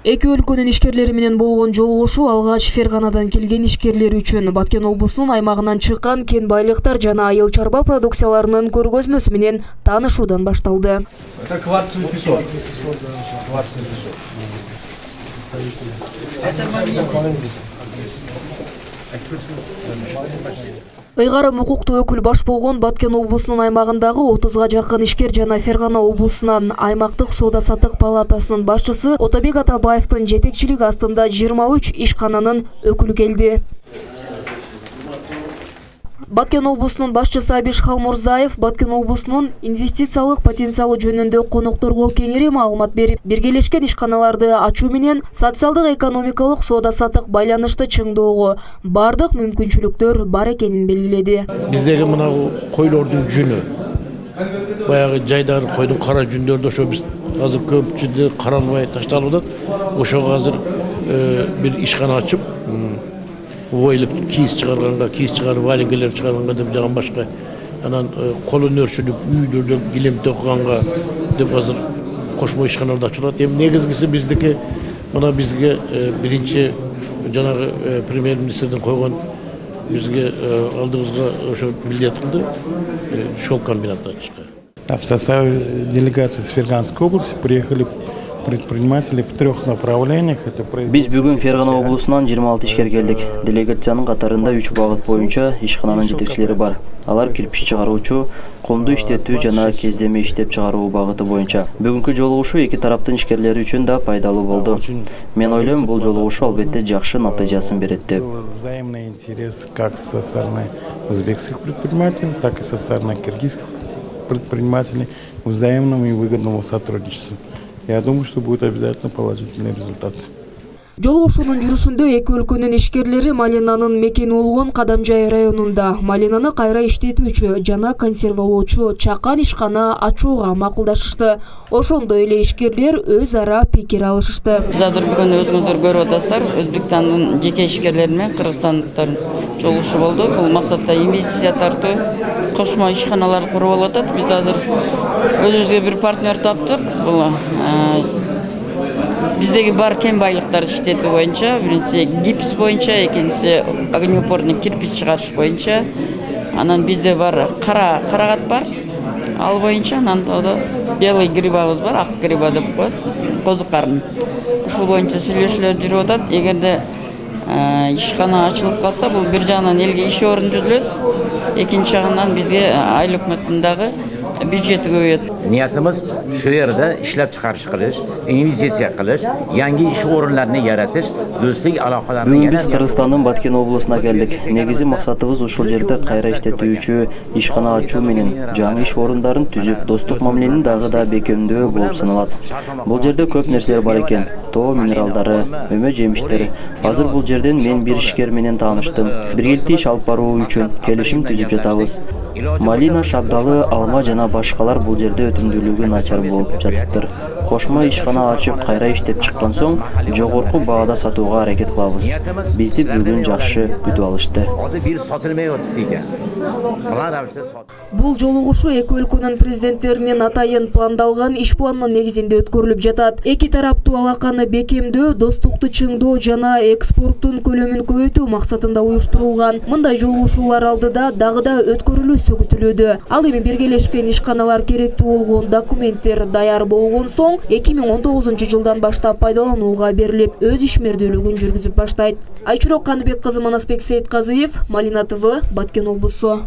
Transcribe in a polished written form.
Эки өлкөнүн ишкерлери менен болгон жолугушуу алгач Ферганадан келген ишкерлер үчүн Баткен облусунун аймагынан чыккан кен байлыктар жана айыл чарба продукцияларынын көргөзмөсү менен таанышуудан башталды. Это кварцевый песок. Ыйгарым укуктуу өкүл баш болгон Баткен облусунун аймагындагы 30га жакын ишкер жана Фергана облусунан аймактык соода-саттык палатасынын башчысы Отобек Атабаевдин жетекчилиги астында 23 ишкананын өкүлү келди. Баткен облусунун башчысы Абиш Халмурзаев Баткен облусунун инвестициялык потенциалы жөнүндө конокторго кеңири маалымат берип, биргелешкен ишканаларды ачуу менен социалдык экономикалык соода-саттык байланышты чыңдоого бардык мүмкүнчүлүктөр бар экенин белгиледи. Биздеги мына койлордун жүнү, баягы жайдар койдун кара жүндөрдү ошо биз азыр көпчүлүгү каралбай ташталып атат. Ошого азыр бир ишкана ачып, ойлуп кийиз чыгарып, валенкелер чыгарганга деп жаган башка, анан кол өнөрчүлүк үйдөрдө килем токуганга деп азыр кошмо ишканаларды ачылат. Эми негизгиси биздики мына бизге биринчи жанагы премьер-министрдин койгон бизге алдыбызга ошо милдет кылды шелк комбинатты ачышка. В составе делегации с Ферганской области приехали предприниматели в 3 направлениях. Биз бүгүн Фергана облусунан 26 ишкер келдик. Делегациянын катарында 3 багыт боюнча ишкананын жетекчилери бар. Алар кирпич чыгаруучу, комду иштетүү жана кездеме иштеп чыгаруу багыты боюнча. Бүгүнкү жолугушуу эки тараптын ишкерлери үчүн да пайдалуу болду. Мен ойлойм, бул жолугушуу албетте жакшы натыйжасын берет деп. Взаимный интерес как со стороны узбекских предпринимателей, так и со стороны киргизских предпринимателей взаимному и выгодному сотрудничеству. Я думаю, что будет обязательно положительный результат. Жолугушуунун жүрүшүндө эки өлкөнүн ишкерлери Малинанын мекени болгон Кадамжай районунда малинаны кайра иштетүүчү жана консервалоочу чакан ишкана ачууга макулдашышты. Ошондой эле ишкерлер өз ара пикир алышышты. Биз азыр бүгүн өзүңүздөр көрүп атасыздар, Өзбекстандын жеке ишкерлери менен кыргызстандыктардын жолугушуу болду. Бул максатта инвестиция тартуу, кошмо ишканалар куруп атат. Биз азыр өзүбүзгө бир партнер таптык. Бул биздеги бар кен байлыктар иштетүү боюнча, биринчи гипс боюнча, экинчиси огнеупорный кирпич чыгарыш боюнча, анан бизде бар карагат бар, ал боюнча, анан белый грибабыз бар, ак гриба деп коет, козу карын. Ушул боюнча сүйлөшүүлөр жүрүп атат. Эгерде ишкана ачылып калса, бул бир жагынан элге иш орун түзүлөт, экинчи жагынан бизге айыл өкмөттүн дагы бюджети көбөйөт. Niyatimiz şu yerde işlep çıkarış kılış, investisiya kılış, yangi iş orunlarını yaratış, dostluk alakalarını yaratış. Biz Kırgızstandын Баткен облусуна келдик. Негизи максатыбыз ушул жерде кайра иштетүүчү ишкана ачуу менен жаңы иш орундарын түзүп, достук мамиленин дагы да бекемдөө болуп саналат. Бул жерде көп нерселер бар экен. Тоо минералдары, өмө жемиштер. Азыр бул жерден мен бир ишкер менен тааныштым. Биргеликте иш алып баруу үчүн келишим түзүп жатабыз. Малина, шабдалы, алма жана башкалар бул жерде өтүмдүүлүгү начар болуп жатыптыр. Кошмо ишкана ачып кайра иштеп чыккан соң жогорку баада сатууга аракет кылабыз. Бизди бүгүн жакшы күтүп алышты. Бул жолугушуу эки өлкөнүн президенттеринин атайын пландалган иш планынын негизинде өткөрүлүп жатат. Эки тараптуу алаканы бекемдөө, достукту чыңдоо жана экспорттун көлөмүн көбөйтүү максатында уюштурулган. Мындай жолугушуулар алдыда дагы да өткөрүлүүсү күтүлүүдө. Ал эми биргелешкен ишканалар керектүү болгон документтер даяр болгон соң 2019 жылдан баштап пайдаланууга берилип, өз ишмердүүлүгүн жүргүзүп баштайт. Айчурок Каныбек кызы, Манасбек Сейитказиев, Малина ТВ, Баткен облусу.